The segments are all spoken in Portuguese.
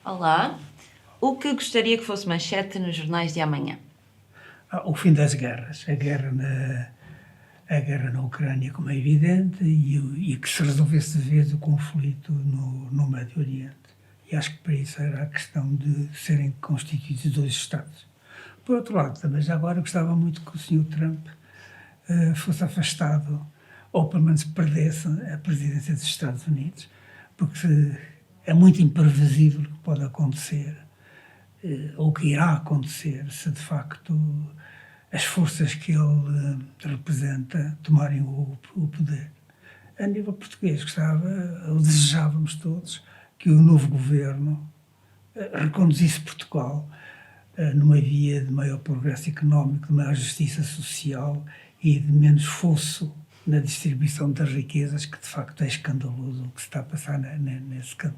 Olá, o que gostaria que fosse manchete nos jornais de amanhã? O fim das guerras, a guerra na Ucrânia, como é evidente, e que se resolvesse de vez o conflito no Médio Oriente. E acho que para isso era a questão de serem constituídos dois Estados. Por outro lado, também já agora gostava muito que o Sr. Trump fosse afastado, ou pelo menos perdesse a presidência dos Estados Unidos, porque é muito imprevisível o que pode acontecer, ou o que irá acontecer, se de facto as forças que ele representa tomarem o poder. A nível português, ou desejávamos todos, que o novo governo reconduzisse Portugal numa via de maior progresso económico, de maior justiça social e de menos fosso na distribuição das riquezas, que de facto é escandaloso o que se está a passar nesse campo.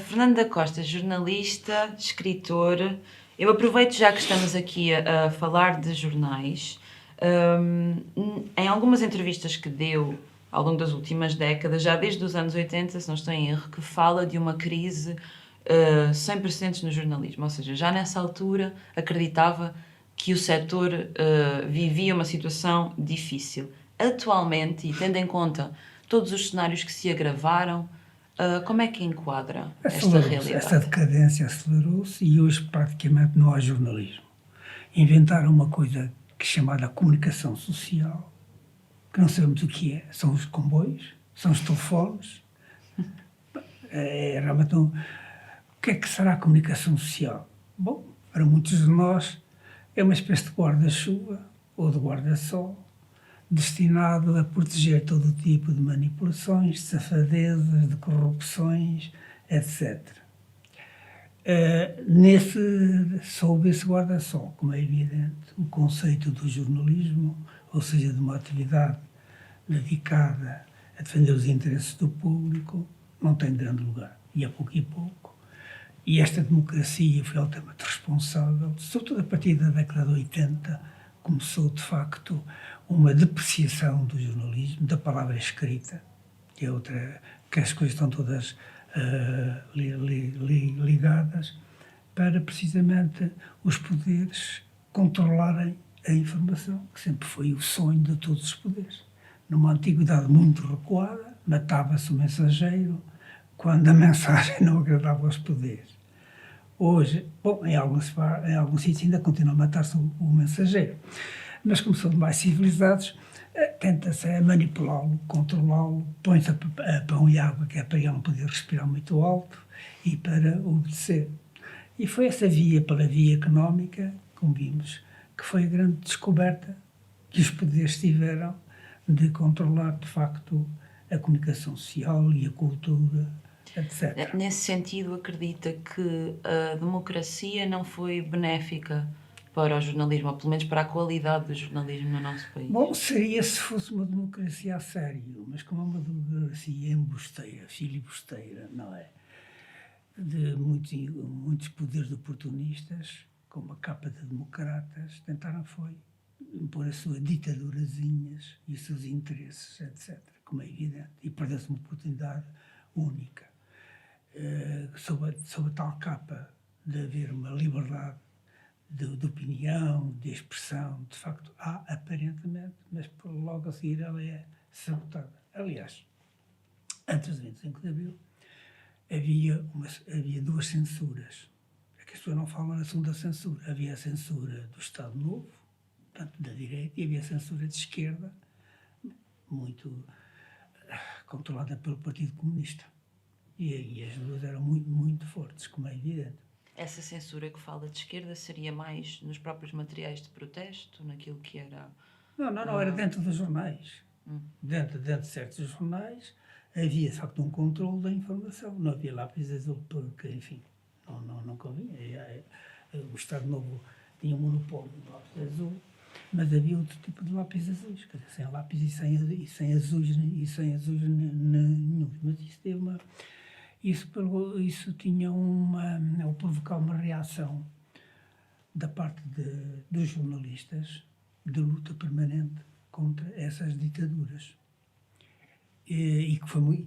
Fernando da Costa, jornalista, escritor. Eu aproveito já que estamos aqui a falar de jornais. Em algumas entrevistas que deu ao longo das últimas décadas, já desde os anos 80, se não estou em erro, que fala de uma crise sem precedentes no jornalismo. Ou seja, já nessa altura acreditava que o setor vivia uma situação difícil. Atualmente, e tendo em conta todos os cenários que se agravaram, como é que enquadra esta realidade? Esta decadência acelerou-se e hoje praticamente não há jornalismo. Inventaram uma coisa que é chamada comunicação social, que não sabemos o que é. São os comboios, são os telefones. Realmente o que é que será a comunicação social? Bom, para muitos de nós é uma espécie de guarda-chuva ou de guarda-sol, destinado a proteger todo o tipo de manipulações, de safadezas, de corrupções, etc. Sob esse guarda-sol, como é evidente, o conceito do jornalismo, ou seja, de uma atividade dedicada a defender os interesses do público, não tem grande lugar, e a pouco e pouco. E esta democracia foi altamente responsável, sobretudo a partir da década de 80, começou de facto uma depreciação do jornalismo, da palavra escrita, que é outra, que as coisas estão todas ligadas, para precisamente os poderes controlarem a informação, que sempre foi o sonho de todos os poderes. Numa antiguidade muito recuada, matava-se o mensageiro quando a mensagem não agradava aos poderes. Hoje, bom, em alguns sítios ainda continua a matar-se o mensageiro, mas como são mais civilizados, tenta-se manipulá-lo, controlá-lo, põe-se a pão e água, que é para ele não poder respirar muito alto e para obedecer. E foi essa via, pela via económica, como vimos, que foi a grande descoberta que os poderes tiveram de controlar, de facto, a comunicação social e a cultura, etc. Nesse sentido, acredita que a democracia não foi benéfica para o jornalismo, ou pelo menos para a qualidade do jornalismo no nosso país? Bom, seria se fosse uma democracia a sério, mas como é uma democracia embusteira, filibusteira, não é? De muitos poderes oportunistas, com uma capa de democratas, tentaram foi impor a sua ditadurazinhas e os seus interesses, etc., como é evidente, e perdeu-se uma oportunidade única. Sob a tal capa de haver uma liberdade de opinião, de expressão, de facto há aparentemente, mas logo a seguir ela é sabotada. Aliás, antes do 25 de Abril havia duas censuras. É que as pessoas não falam na segunda censura. Havia a censura do Estado Novo, portanto da direita, e havia a censura de esquerda, muito controlada pelo Partido Comunista. E as duas eram muito, muito fortes, como é evidente. Essa censura que fala de esquerda seria mais nos próprios materiais de protesto, naquilo que era... Não, era dentro dos jornais. Dentro de certos jornais havia, de facto, um controle da informação. Não havia lápis azul, porque, enfim, não convinha. O Estado Novo tinha um monopólio do lápis azul, mas havia outro tipo de lápis azuis, quer dizer, sem lápis e sem azuis nenhum. Mas isso teve uma... Isso tinha ou provocar uma reação da parte dos jornalistas, de luta permanente contra essas ditaduras. E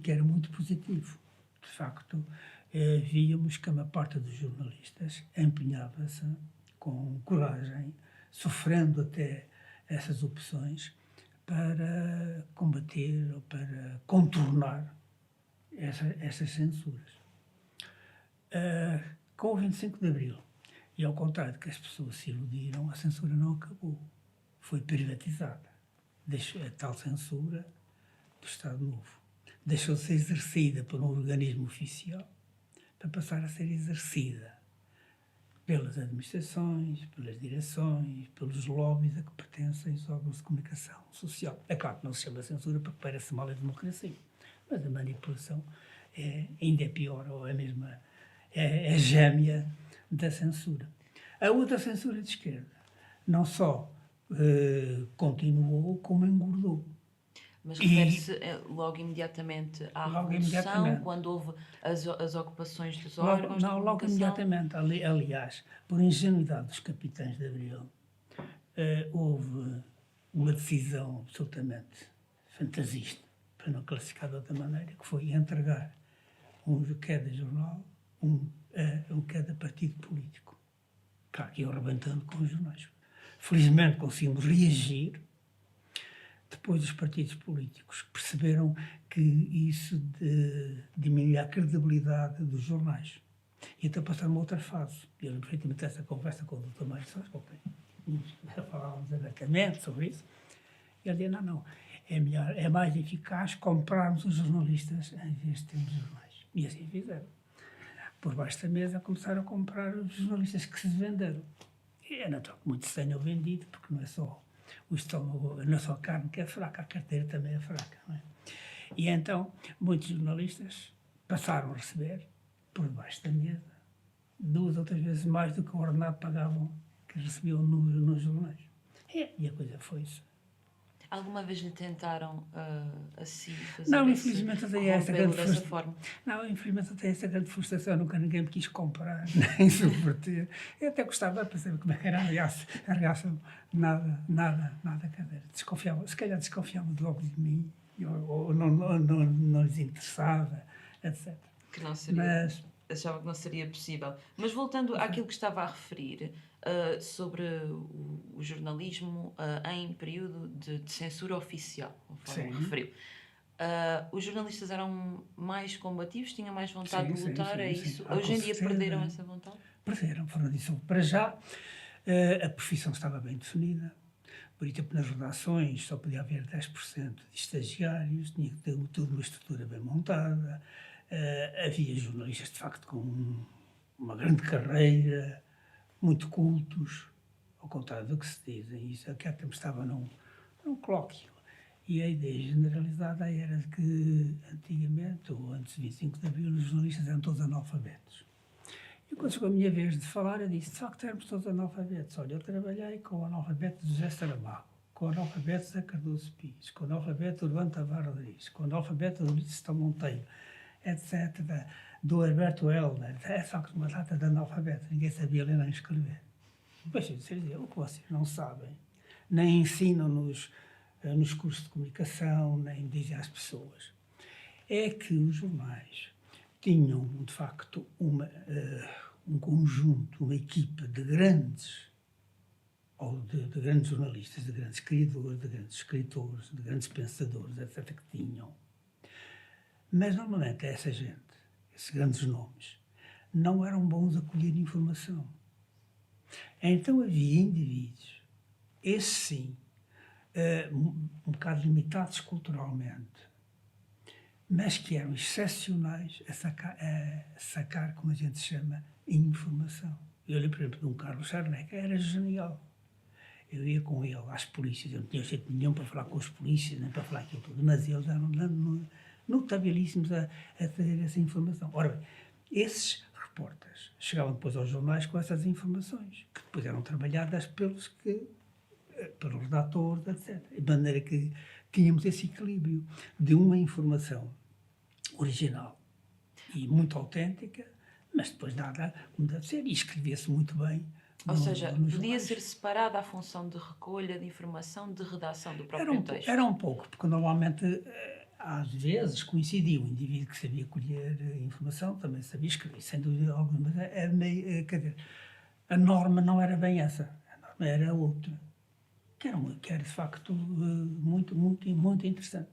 que era muito positivo. De facto, víamos que a maior parte dos jornalistas empenhava-se com coragem, sofrendo até essas opções, para combater ou para contornar essas censuras. Com o 25 de Abril, e ao contrário do que as pessoas se iludiram, a censura não acabou. Foi privatizada. A tal censura do Estado Novo deixou de ser exercida por um organismo oficial para passar a ser exercida pelas administrações, pelas direções, pelos lobbies a que pertencem os órgãos de comunicação social. É claro que não se chama censura porque parece mal a democracia, mas a manipulação ainda é pior, ou é mesmo a gêmea da censura. A outra censura de esquerda não só continuou, como engordou. Mas refere-se logo imediatamente à Revolução, quando houve as ocupações dos órgãos de comunicação? Logo imediatamente. Aliás, por ingenuidade dos capitães de Abril, houve uma decisão absolutamente fantasista, para não classificar de outra maneira, que foi entregar um de cada jornal, um cada partido político. Claro que ia arrebentando com os jornais. Felizmente conseguimos reagir. Depois os partidos políticos perceberam que isso diminuía a credibilidade dos jornais. E então passaram uma outra fase. Eu lembro perfeitamente dessa conversa com o Dr. Mário Soares, com quem falávamos abertamente sobre isso. E ele dizia, não, é mais eficaz comprarmos os jornalistas em vez de termos jornais. E assim fizeram. Por baixo da mesa começaram a comprar os jornalistas que se venderam. E é natural que muitos tenham vendido, porque não é só o estômago, não é só a carne que é fraca, a carteira também é fraca, não é? E então, muitos jornalistas passaram a receber, por baixo da mesa, 2 ou 3 vezes mais do que o ordenado pagavam, que recebiam nos jornais. E a coisa foi isso. Alguma vez lhe tentaram assim fazer não, infelizmente até essa grande dessa forma? Não, infelizmente até essa grande frustração, nunca ninguém me quis comprar, nem subverter. Eu até gostava de saber como é que era a reação. Nada, quer dizer, desconfiava, se calhar desconfiavam logo de mim, ou não lhes interessava, etc. Que não seria, achava que não seria possível. Mas voltando àquilo que estava a referir, sobre o jornalismo em período de censura oficial, conforme referiu. Os jornalistas eram mais combativos, tinham mais vontade de lutar, é isso? Hoje em dia perderam essa vontade? Perderam, foram disso. Para já, a profissão estava bem definida. Por exemplo, nas redações só podia haver 10% de estagiários, tinha que ter toda uma estrutura bem montada. Havia jornalistas, de facto, com uma grande carreira, muito cultos, ao contrário do que se dizem. Isso aqui há tempo estava num colóquio. E a ideia generalizada era que, antigamente, ou antes de 25 de Abril, os jornalistas eram todos analfabetos. E quando chegou a minha vez de falar, eu disse, de facto, éramos todos analfabetos. Olha, eu trabalhei com o analfabeto José Saramago, com o analfabeto José Cardoso Pires, com o analfabeto Urbano Tavares Rodrigues, com o analfabeto Ulisses Monteiro, etc., do Alberto Helder. É de facto uma data de analfabeto, ninguém sabia ler nem escrever. Pois eu dizia, o que vocês não sabem, nem ensinam nos cursos de comunicação, nem dizem às pessoas, é que os jornais tinham, de facto, um conjunto, uma equipa de grandes, ou de grandes jornalistas, de grandes criadores, de grandes escritores, de grandes pensadores, etc., que tinham. Mas, normalmente, essa gente, esses grandes nomes, não eram bons a colher informação. Então, havia indivíduos, esses sim, um bocado limitados culturalmente, mas que eram excepcionais a sacar, como a gente chama, informação. Eu lembro, por exemplo, de um Carlos Charneca, era genial. Eu ia com ele às polícias, eu não tinha jeito nenhum para falar com os polícias, nem para falar aquilo tudo, mas eles eram notabilíssimos a trazer essa informação. Ora bem, esses repórteres chegavam depois aos jornais com essas informações, que depois eram trabalhadas pelos redatores, etc. De maneira que tínhamos esse equilíbrio de uma informação original e muito autêntica, mas depois dada como deve ser, e escrevia-se muito bem Ou seja, nos podia jornais. ser separada a função de recolha de informação de redação do Era próprio texto. era um pouco, porque normalmente, às vezes, coincidia o indivíduo que sabia colher informação, também sabia escrever, sem dúvida alguma, mas era meio, quer dizer, a norma não era bem essa, a norma era outra, que era de facto muito interessante.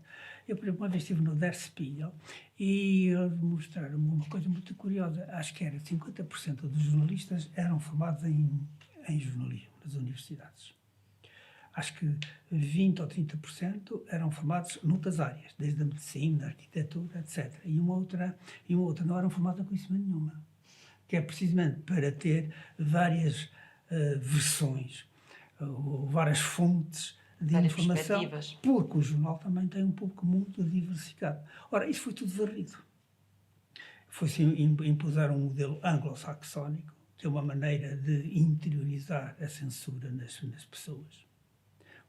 Eu, por exemplo, uma vez estive no Der Spiegel e eles mostraram-me uma coisa muito curiosa. Acho que era 50% dos jornalistas eram formados em jornalismo nas universidades. Acho que 20 ou 30% eram formados noutras áreas, desde a medicina, a arquitetura, etc. E uma outra não eram formados em conhecimento nenhuma, que é precisamente para ter várias versões, ou várias fontes de Várias informação, perspectivas. porque o jornal também tem um público muito diversificado. Ora, isso foi tudo varrido. Foi-se impuser um modelo anglo-saxónico, que é uma maneira de interiorizar a censura nas pessoas.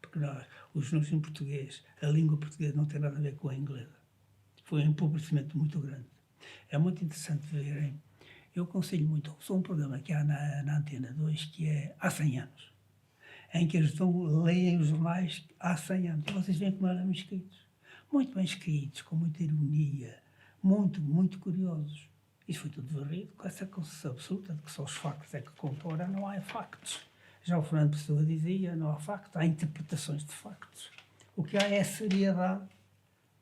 Porque os jornalistas em português, a língua portuguesa não tem nada a ver com a inglesa. Foi um empobrecimento muito grande. É muito interessante verem. Eu aconselho muito, só um programa que há na Antena 2, que é Há 100 anos, em que eles leem os jornais há 100 anos. E vocês veem como eram escritos. Muito bem escritos, com muita ironia, muito curiosos. Isso foi tudo varrido com essa concepção absoluta de que só os factos é que contam. Ora, não há factos. Já o Fernando Pessoa dizia, não há factos, há interpretações de factos. O que há é a seriedade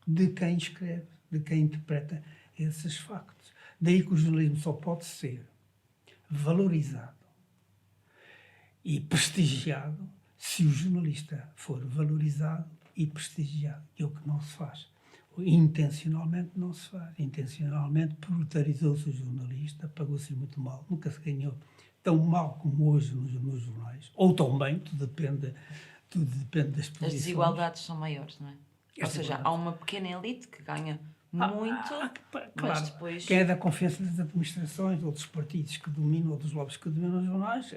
de quem escreve, de quem interpreta esses factos. Daí que o jornalismo só pode ser valorizado e prestigiado se o jornalista for valorizado e prestigiado, que é o que não se faz. Intencionalmente não se faz. Intencionalmente proletarizou-se o jornalista, pagou-se muito mal, nunca se ganhou tão mal como hoje nos jornais, ou tão bem, tudo depende das posições. As desigualdades são maiores, não é? Ou seja, há uma pequena elite que ganha muito, claro, mas depois... quem é da confiança das administrações ou dos partidos que dominam, ou dos lobbies que dominam os jornais,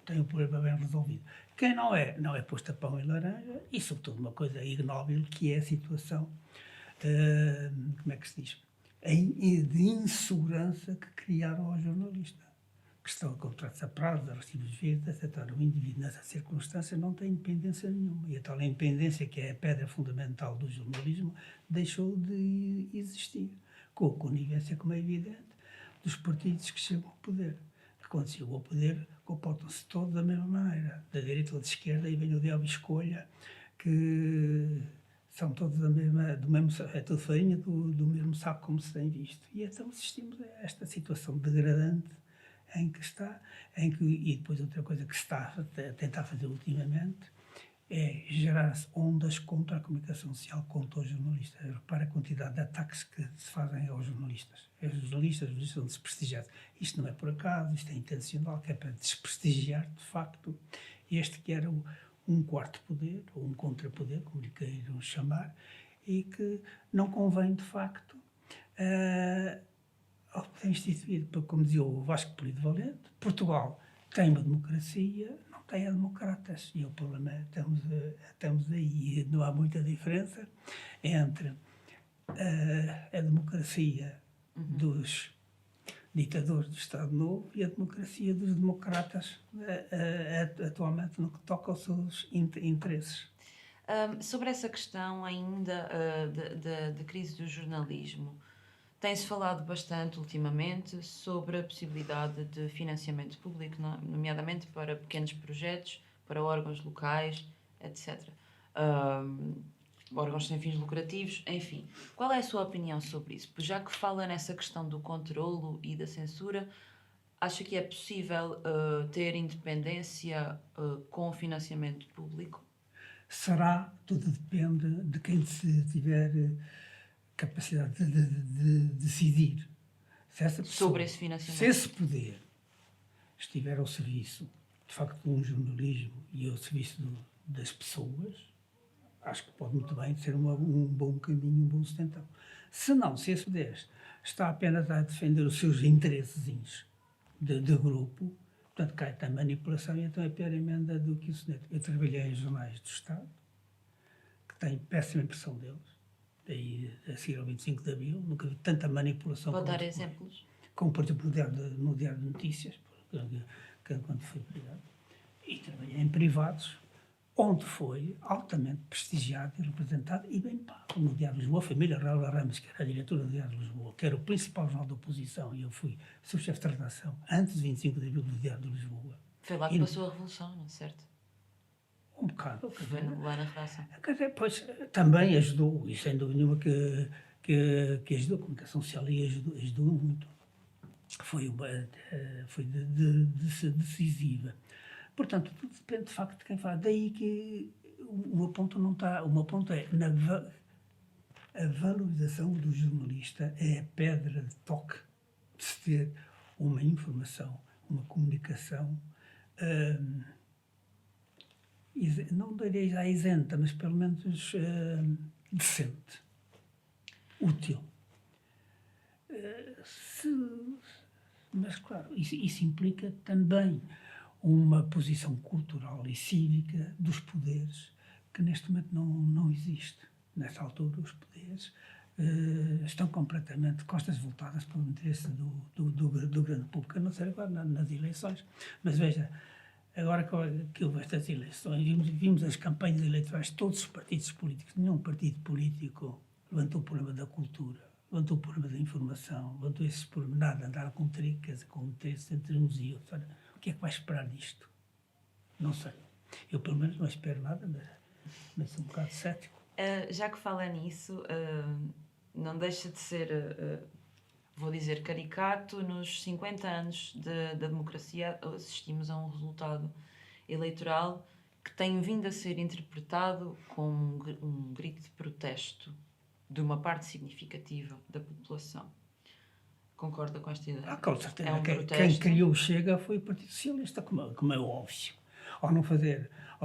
tem o problema bem resolvido. Quem não é posto a pão e laranja, e sobretudo uma coisa ignóbil, que é a situação, como é que se diz, de insegurança que criaram ao jornalista. Que estão a contratos a prazo, a recibos verdes, etc. O indivíduo, nessa circunstância, não tem independência nenhuma. E a tal independência, que é a pedra fundamental do jornalismo, deixou de existir. Com a conivência, como é evidente, dos partidos que chegam ao poder. Que, quando chegam ao poder, comportam-se todos da mesma maneira. Da direita ou da esquerda, e vem o diabo e escolha, que são todos do mesmo, é tudo farinha do mesmo saco, como se tem visto. E então assistimos a esta situação degradante e depois outra coisa que se está a tentar fazer ultimamente é gerar-se ondas contra a comunicação social, contra os jornalistas. Repara a quantidade de ataques que se fazem aos jornalistas. Os jornalistas são desprestigiados. Isto não é por acaso, isto é intencional, que é para desprestigiar, de facto, este que era um quarto poder, ou um contrapoder, como lhe queiram chamar, e que não convém, de facto, tem instituído, como dizia o Vasco Polivalente, Portugal tem uma democracia, não tem a democratas. E o problema é que estamos aí. Não há muita diferença entre a democracia dos ditadores do Estado Novo e a democracia dos democratas atualmente no que toca aos seus interesses. Sobre essa questão ainda da crise do jornalismo, tem-se falado bastante ultimamente sobre a possibilidade de financiamento público, nomeadamente para pequenos projetos, para órgãos locais, etc. Órgãos sem fins lucrativos, enfim. Qual é a sua opinião sobre isso? Pois já que fala nessa questão do controlo e da censura, acha que é possível ter independência com o financiamento público? Será, tudo depende de quem se tiver capacidade de decidir. Se essa pessoa, Sobre esse financiamento. se esse poder estiver ao serviço, de facto, de um jornalismo e ao serviço das pessoas, acho que pode muito bem ser um bom caminho, um bom sustentão. Se não, se esse poder está apenas a defender os seus interesses de grupo, portanto, cai a manipulação, e então é pior emenda do que o soneto. Eu trabalhei em jornais do Estado, que têm péssima impressão deles, daí a seguir ao 25 de Abril, nunca vi tanta manipulação. Pode dar exemplos? Como, por exemplo, no Diário de Notícias, quando fui privado. E trabalhei em privados, onde foi altamente prestigiado e representado e bem pago. No Diário de Lisboa, a família Raul Ramos, que era a diretora do Diário de Lisboa, que era o principal jornal da oposição, e eu fui subchefe de redação antes de 25 de abril do Diário de Lisboa. Foi lá que passou a revolução, não é certo? Um bocado. Foi lá na redação. Quer dizer, pois, também ajudou, e sem dúvida nenhuma que ajudou, a comunicação social aí ajudou muito. Foi decisiva. Portanto, tudo depende de facto de quem fala. Daí que o meu ponto não está. O meu ponto é a valorização do jornalista é a pedra de toque de se ter uma informação, uma comunicação, não direi já isenta, mas pelo menos decente, útil. Mas, claro, isso implica também uma posição cultural e cívica dos poderes que neste momento não existe. Nessa altura, os poderes estão completamente costas voltadas para o interesse do grande público, a não ser agora nas eleições. Mas veja, agora que houve estas eleições, vimos as campanhas eleitorais de todos os partidos políticos, nenhum partido político levantou o problema da cultura, levantou o problema da informação, levantou esses problemas, nada, andar com tricas, com interesses entre uns e outros. Olha, o que é que vai esperar disto? Não sei. Eu, pelo menos, não espero nada, mas sou um bocado cético. Já que fala nisso, não deixa de ser, vou dizer, caricato. Nos 50 anos da democracia, assistimos a um resultado eleitoral que tem vindo a ser interpretado como um grito de protesto de uma parte significativa da população. Concorda com esta ideia? Com certeza. É um Quem protesto. criou o Chega foi o Partido Socialista, como é óbvio. Ao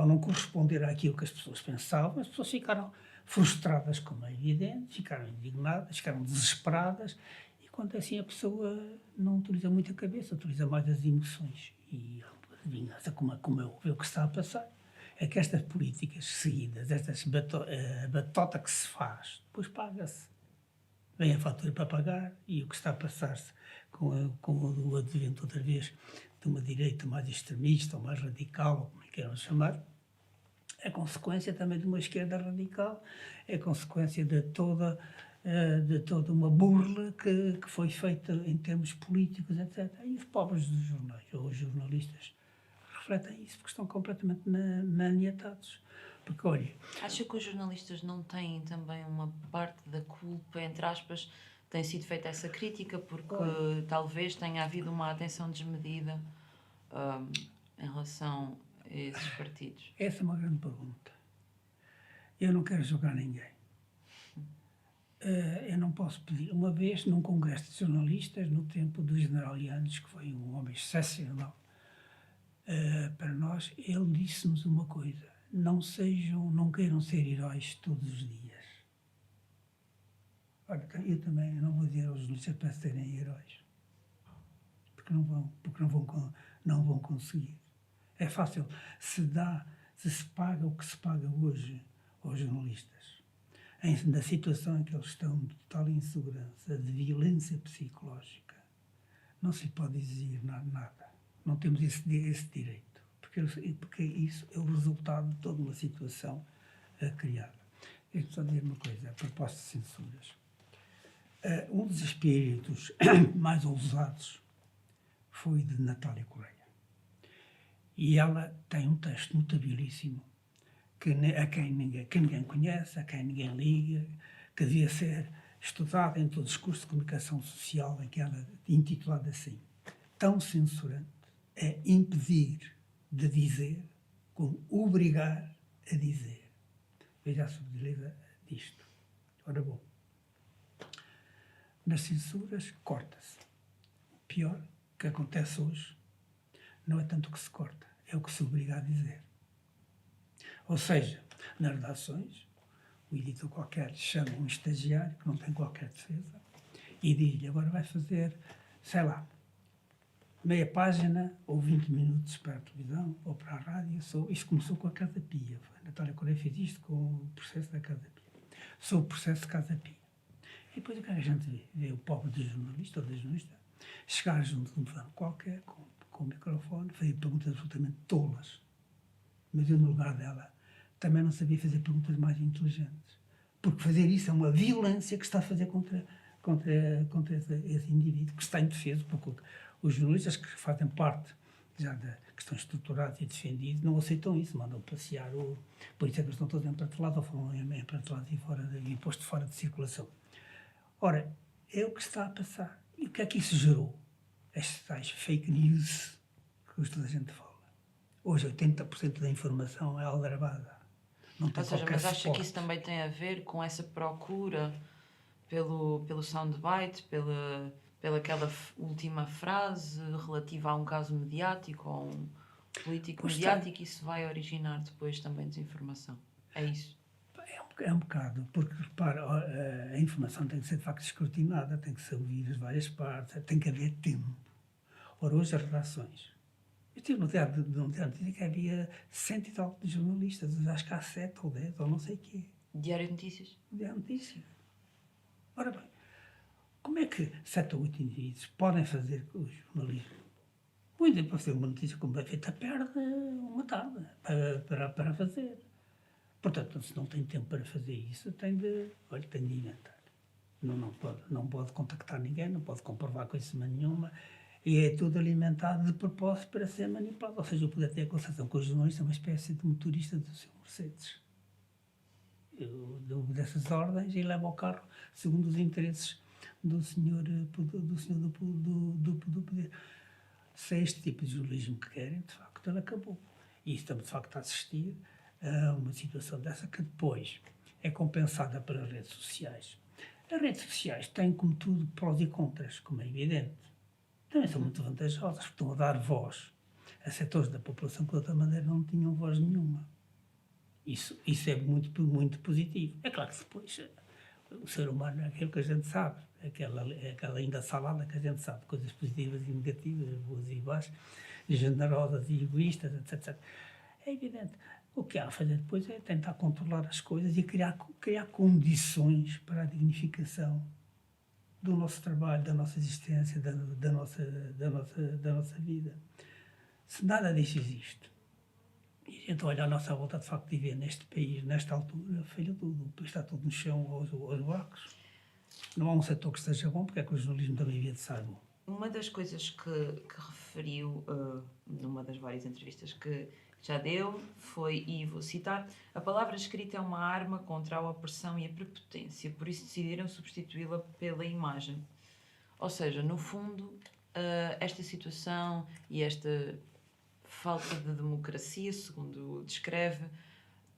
não corresponder àquilo que as pessoas pensavam, as pessoas ficaram frustradas, como é evidente, ficaram indignadas, ficaram desesperadas, e quando assim a pessoa não utiliza muito a cabeça, utiliza mais as emoções. E a vingança, como é óbvio, o que está a passar é que estas políticas seguidas, a batota que se faz, depois paga-se. Vem a fatura para pagar, e o que está a passar-se com o advento, outra vez, de uma direita mais extremista, ou mais radical, ou como queiram chamar, é consequência também de uma esquerda radical, é consequência de toda uma burla que foi feita em termos políticos, etc. E os pobres dos jornais, ou os jornalistas, refletem isso, porque estão completamente maniatados. Porque, olha... Acha que os jornalistas não têm também uma parte da culpa, entre aspas, tem sido feita essa crítica, porque talvez tenha havido uma atenção desmedida em relação a esses partidos? Essa é uma grande pergunta. Eu não quero julgar ninguém. Eu não posso pedir. Uma vez, num congresso de jornalistas, no tempo do general Yanes, que foi um homem excepcional para nós, ele disse-nos uma coisa: não queiram ser heróis todos os dias. Olha, eu também não vou dizer aos jornalistas para serem heróis, porque não vão conseguir. É fácil, se se paga o que se paga hoje aos jornalistas, na situação em que eles estão de total insegurança, de violência psicológica, não se pode exigir nada. Não temos esse direito, porque isso é o resultado de toda uma situação criada. Deixa-me só dizer uma coisa, a propósito de censuras. Um dos espíritos mais ousados foi de Natália Correia. E ela tem um texto notabilíssimo que ninguém conhece, a quem ninguém liga, que devia ser estudado em todo o discurso de comunicação social, em que ela intitulada assim: tão censurante é impedir de dizer como obrigar a dizer. Veja a subtileza disto. Ora bom, nas censuras corta-se. O pior que acontece hoje não é tanto o que se corta, é o que se obriga a dizer. Ou seja, nas redações, o editor qualquer chama um estagiário que não tem qualquer defesa e diz-lhe: agora vai fazer, sei lá, meia página ou 20 minutos para a televisão ou para a rádio. Isto começou com a Casa Pia. A Natália Correia fez isto com o processo da Casa Pia. Sobre o processo de Casa Pia. E depois o que a gente vê? Vê o pobre do jornalista ou da jornalista chegar junto de um fã qualquer, com com o microfone, fazia perguntas absolutamente tolas. Mas eu, no lugar dela, também não sabia fazer perguntas mais inteligentes. Porque fazer isso é uma violência que está a fazer contra esse indivíduo, que está indefeso, porque os jornalistas que fazem parte já que estão estruturados e defendidos não aceitam isso, mandam passear. Por isso é que eles estão todos empratelados, ou foram empratelados e postos fora de circulação. Ora, é o que está a passar. E o que é que isso gerou? Estas tais fake news que hoje toda a gente fala. Hoje 80% da informação é aldrabada. Não tem Ou seja, qualquer mas acha suporte. que isso também tem a ver com essa procura pelo soundbite, pela aquela última frase relativa a um caso mediático ou um político Pois mediático, e isso vai originar depois também desinformação? É isso? É um bocado, porque repara, a informação tem que ser de facto escrutinada, tem que se ouvir as várias partes, tem que haver tempo. Ora, hoje as redações. Eu tive no teatro de que havia 100 e tal de jornalistas, acho que há 7 ou 10 ou não sei o quê. Diário de Notícias? Diário de Notícias. Ora bem, como é que 7 ou 8 indivíduos podem fazer o jornalismo? Muito para fazer uma notícia como é feita, perde uma tarde para fazer. Portanto, se não tem tempo para fazer isso, tem de inventar. Não pode contactar ninguém, não pode comprovar coisa nenhuma, e é tudo alimentado de propósito para ser manipulado. Ou seja, eu poder ter a concepção que o jornalista é uma espécie de motorista do seu Mercedes. Eu dou dessas ordens e levo ao carro segundo os interesses do senhor do poder. Se é este tipo de jornalismo que querem, de facto, ele acabou. E estamos, de facto, a assistir a uma situação dessa que depois é compensada pelas redes sociais. As redes sociais têm, como tudo, prós e contras, como é evidente. Também são muito vantajosas, porque estão a dar voz a setores da população que, de outra maneira, não tinham voz nenhuma. Isso é muito positivo. É claro que depois o ser humano é aquilo que a gente sabe, aquela ainda salada que a gente sabe, coisas positivas e negativas, boas e baixas, generosas e egoístas, etc. É evidente. O que há a fazer depois é tentar controlar as coisas e criar condições para a dignificação do nosso trabalho, da nossa existência, da nossa vida. Se nada disso existe, e a gente olha à nossa volta, de facto, e vê neste país, nesta altura, feio tudo, está tudo no chão aos buracos. Não há um setor que esteja bom, porque é que o jornalismo também havia de estar bom. Uma das coisas que referiu numa das várias entrevistas que já deu foi, e vou citar, a palavra escrita é uma arma contra a opressão e a prepotência, por isso decidiram substituí-la pela imagem. Ou seja, no fundo, esta situação e esta falta de democracia, segundo descreve,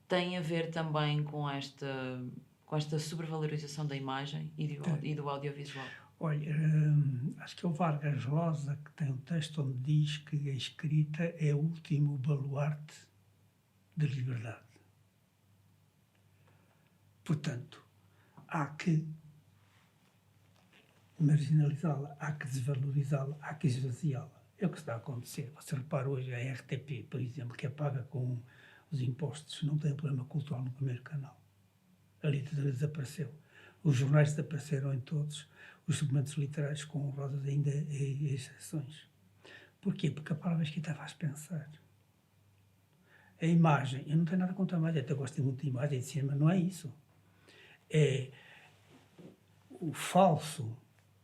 tem a ver também com esta sobrevalorização da imagem e do audiovisual. Olha, acho que é o Vargas Llosa que tem um texto onde diz que a escrita é o último baluarte da liberdade. Portanto, há que marginalizá-la, há que desvalorizá-la, há que esvaziá-la. É o que está a acontecer. Você repara hoje a RTP, por exemplo, que é paga com os impostos, não tem problema cultural no primeiro canal. A literatura desapareceu. Os jornais desapareceram em todos, os segmentos literários com honrosas ainda exceções. Porquê? Porque a palavra escrita faz pensar. A imagem, eu não tenho nada contra a imagem, até gosto muito de imagem de cinema, não é isso. É o falso,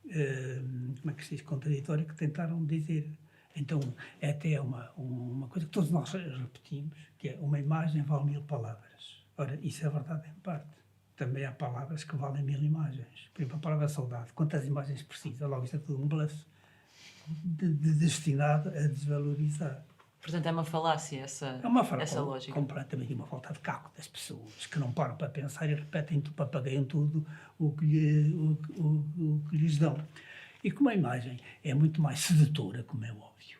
como é que se diz, contraditório que tentaram dizer. Então, é até uma coisa que todos nós repetimos, que é uma imagem vale 1000 palavras. Ora, isso é verdade em parte. Também há palavras que valem 1000 imagens. Por exemplo, a palavra saudade. Quantas imagens precisa? Logo, isto é tudo um bluff destinado a desvalorizar. Portanto, é uma falácia essa lógica. Completamente uma falta de caco das pessoas que não param para pensar e repetem, papagaiam tudo o que lhes dão. E como a imagem é muito mais sedutora, como é óbvio,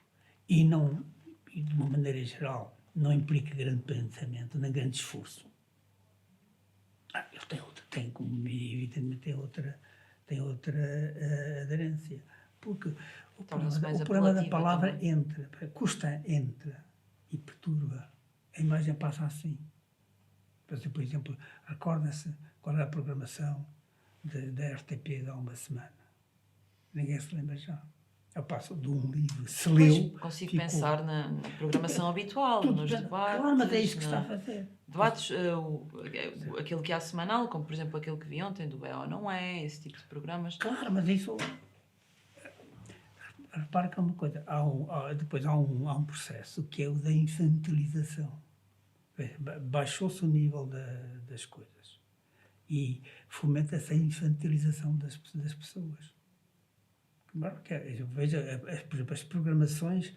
e de uma maneira geral, não implica grande pensamento, nem grande esforço. Ele tem outra aderência. Porque o problema da palavra também entra e perturba. A imagem passa assim. Por exemplo, recorda-se qual era a programação da RTP de há uma semana. Ninguém se lembra já. Eu passo de um livro, se Pois, leu... consigo ficou pensar na programação habitual, tudo nos bem. debates. Claro, mas é isso que está a fazer. Debates, aquele que há semanal, como por exemplo aquele que vi ontem, do É ou Não É, esse tipo de programas. Claro, mas isso... Repara que é uma coisa, depois há um processo que é o da infantilização. Baixou-se o nível das coisas e fomenta-se a infantilização das pessoas. Eu vejo, por exemplo, as programações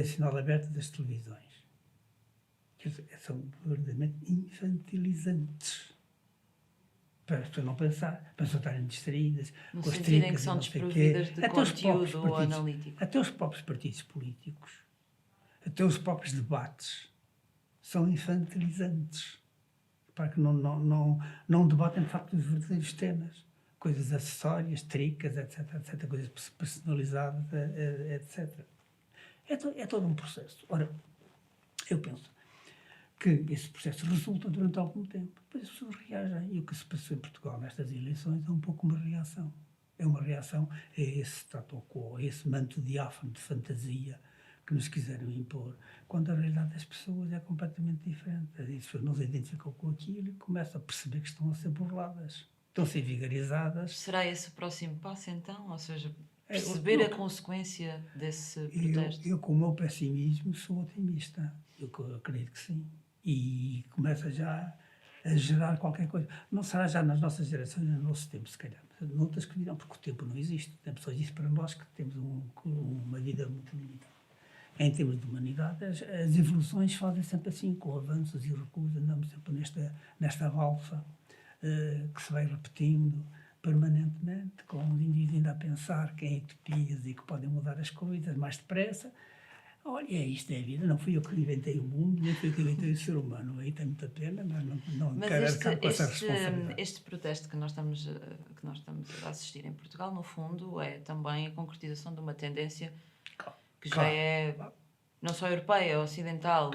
sinal aberto das televisões, que são verdadeiramente infantilizantes. Para as pessoas não pensar, para as pessoas estarem distraídas, No com as sentido em que tricas e são não sei o quê. desprovidas de conteúdo analítico. Até os próprios partidos políticos, até os próprios debates, são infantilizantes. Para que não debatem, de facto, os verdadeiros temas. Coisas acessórias, tricas, etc, coisas personalizadas, etc. É todo um processo. Ora, eu penso que esse processo resulta durante algum tempo. Depois as pessoas reagem. E o que se passou em Portugal nestas eleições é um pouco uma reação. É uma reação a esse status quo, a esse manto diáfano de fantasia que nos quiseram impor, quando a realidade das pessoas é completamente diferente. As pessoas não se identificam com aquilo e começam a perceber que estão a ser burladas, estão a ser vigorizadas. Será esse o próximo passo então? Ou seja, perceber a consequência desse protesto? Eu, com o meu pessimismo, sou otimista. Eu acredito que sim. E começa já a gerar qualquer coisa. Não será já nas nossas gerações, no nosso tempo, se calhar. Noutras que virão, porque o tempo não existe. O tempo só existe para nós que temos uma vida muito limitada. Em termos de humanidade, as evoluções fazem sempre assim, com avanços e recuos, andamos sempre nesta valsa que se vai repetindo permanentemente, com os indivíduos ainda a pensar que em utopias e que podem mudar as coisas mais depressa. Olha, isto é a vida, não fui eu que inventei o mundo, nem fui eu que inventei o ser humano, aí tem muita pena, mas não quero arcar com essa responsabilidade. Este protesto que nós estamos a assistir em Portugal, no fundo, é também a concretização de uma tendência que já é não só europeia, ocidental,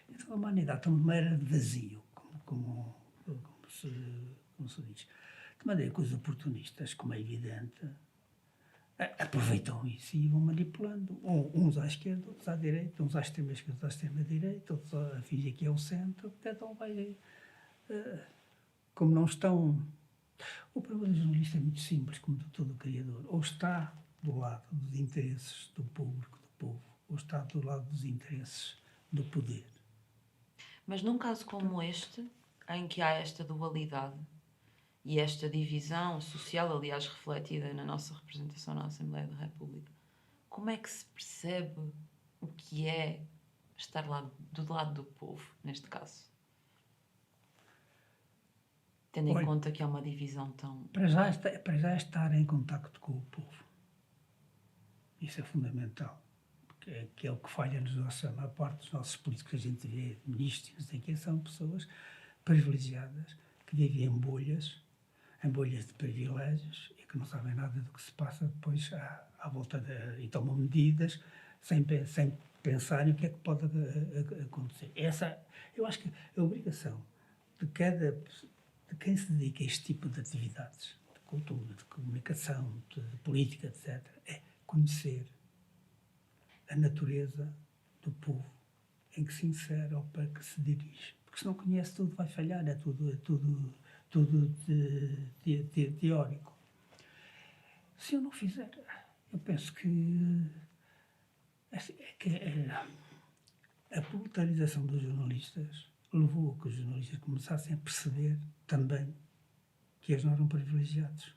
Então, a humanidade está numa era de vazio, como se diz. De maneira que os oportunistas, como é evidente, aproveitam isso e vão manipulando. Uns à esquerda, outros à direita, uns à extrema esquerda, outros à extrema direita, outros a fingir que é o centro. Então como não estão... O problema do jornalista é muito simples, como de todo o criador. Ou está do lado dos interesses do público, do povo, ou está do lado dos interesses do poder. Mas num caso como este, em que há esta dualidade e esta divisão social, aliás, refletida na nossa representação na Assembleia da República, como é que se percebe o que é estar lá do lado do povo, neste caso? Tendo em conta que há uma divisão tão... Para já estar em contacto com o povo. Isso é fundamental. Que é o que falha a maior parte dos nossos políticos que a gente vê, ministros, não sei o quê, são pessoas privilegiadas que vivem em bolhas de privilégios e que não sabem nada do que se passa depois à volta e tomam medidas sem pensarem o que é que pode acontecer. Eu acho que a obrigação de quem se dedica a este tipo de atividades, de cultura, de comunicação, de política, etc., é conhecer a natureza do povo em que se insere ou para que se dirige. Porque se não conhece, tudo vai falhar, é tudo teórico. Se eu não fizer, eu penso que a polarização dos jornalistas levou a que os jornalistas começassem a perceber também que eles não eram privilegiados.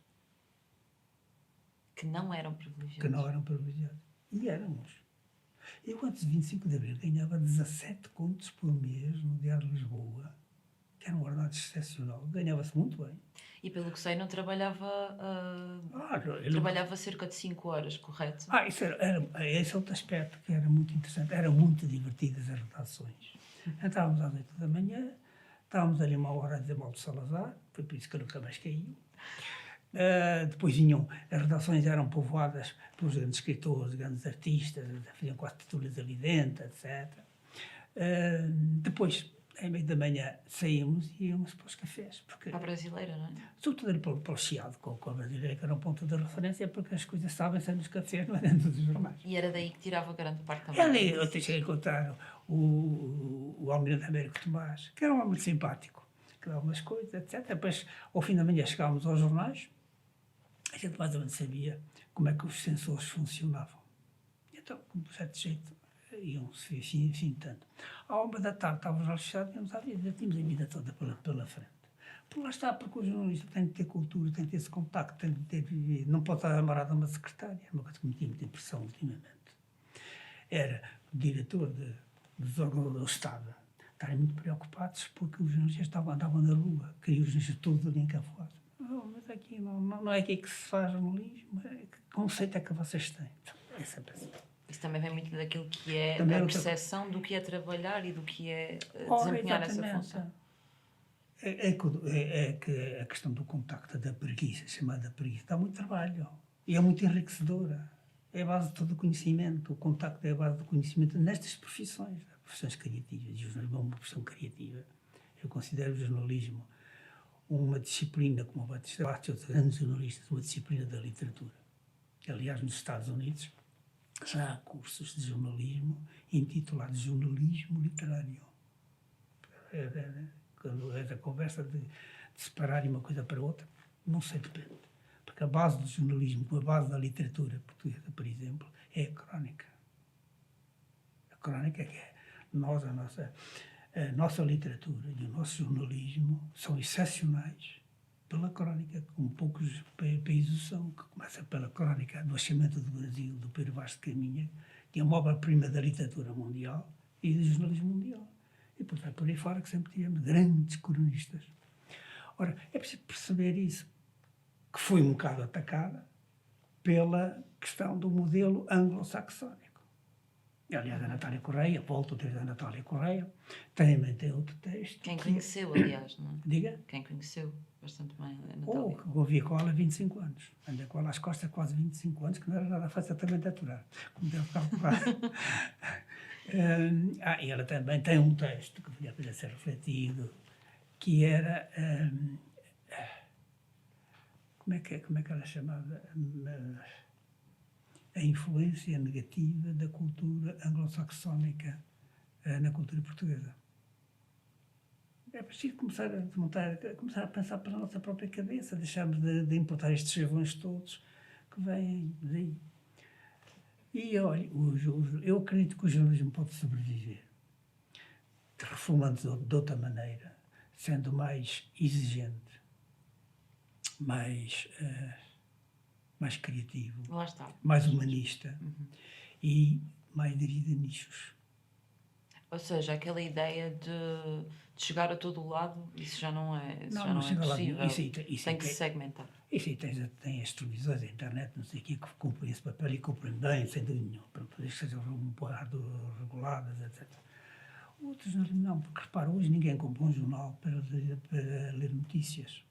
Que não eram privilegiados. E éramos. Eu, antes de 25 de Abril, ganhava 17 contos por mês no Diário de Lisboa, que era um ordenado excepcional. Ganhava-se muito bem. E pelo que sei, não trabalhava... trabalhava cerca de 5 horas, correto? Esse é outro aspecto que era muito interessante. Eram muito divertidas as redações. Entrávamos às 8 da manhã, estávamos ali uma hora a dizer mal de Salazar, foi por isso que eu nunca mais caiu. Depois as redações eram povoadas pelos grandes escritores, grandes artistas, faziam quase tertúlias evidentes, etc. Depois à meia da manhã saímos e íamos para os cafés. Porque, Para a brasileira, não é? sobretudo ali para o Chiado, com a brasileira, que era um ponto de referência, porque as coisas sabem-se nos cafés, não é dentro dos jornais. E era daí que tirava grande parte também. Ali eu te cheguei a encontrar o Almirante Américo Tomás, que era um homem muito simpático, que dava umas coisas, etc. Depois, ao fim da manhã, chegávamos aos jornais, a gente mais ou menos sabia como é que os sensores funcionavam. Então, de certo jeito, iam-se fintando. À 1 da tarde estávamos lá fechados, íamos à vida, tínhamos a vida toda pela frente. Por lá está, porque o jornalista tem de ter cultura, tem de ter esse contacto, tem de ter vivido, não pode estar amarrado a uma secretária, é uma coisa que me tinha muita impressão ultimamente. Era o diretor dos órgãos do Estado estarem muito preocupados porque os jornalistas andavam na rua, queriam os jornalistas todos ali encavoados. Mas aqui não é aqui que se faz jornalismo, que conceito é que vocês têm? Então, é sempre assim. Isso também vem muito daquilo que é Também a outra- percepção do que é trabalhar e do que é Ora, desempenhar essa exatamente. função. É que a questão do contacto, da preguiça, chamada preguiça, dá muito trabalho e é muito enriquecedora. É a base de todo o conhecimento. O contacto é a base do conhecimento nestas profissões, profissões criativas. E o jornalismo é uma profissão criativa. Eu considero o jornalismo uma disciplina, como o Batista Bastos e outros grandes jornalistas, uma disciplina da literatura. Aliás, nos Estados Unidos já há cursos de jornalismo intitulados Jornalismo Literário. Quando é a conversa de separar uma coisa para outra, não sei, depende. Porque a base do jornalismo, a base da literatura portuguesa, por exemplo, é a crónica. A crónica que é a nossa literatura e o nosso jornalismo são excepcionais pela crónica, como poucos países são, que começa pela crónica do nascimento do Brasil, do Pedro Vaz de Caminha, que é uma obra-prima da literatura mundial e do jornalismo mundial. E, portanto, por aí fora que sempre tivemos grandes cronistas. Ora, é preciso perceber isso, que foi um bocado atacada pela questão do modelo anglo-saxónico. Aliás, a Natália Correia, volto a ter a Natália Correia, também tem outro texto. Quem conheceu, aliás, não é? Diga? Quem conheceu bastante bem a Ou Natália. que ouvia com ela há 25 anos. Andei com ela às costas quase 25 anos, que não era nada fácil também de aturar, como deve calcular. E ela também tem um texto que podia poder ser refletido, que era... como é que ela chamava? A influência negativa da cultura anglo-saxónica na cultura portuguesa. É preciso começar a pensar pela nossa própria cabeça, deixarmos de importar estes chavões todos que vêm daí. E olha, eu acredito que o jornalismo pode sobreviver, reformando de outra maneira, sendo mais exigente, mais criativo, Lá está. mais humanista e mais dirigido a nichos. Ou seja, aquela ideia de chegar a todo o lado, isso já não é, Não é chega lá possível. nenhum. Isso Tem que se segmentar. Isso aí tem as televisões, a internet, não sei o quê, que cumprem esse papel e cumprem bem, sem dúvida nenhuma, para poder que sejam um bocado reguladas, etc. Outros não, porque repara, hoje ninguém compra um jornal para ler notícias.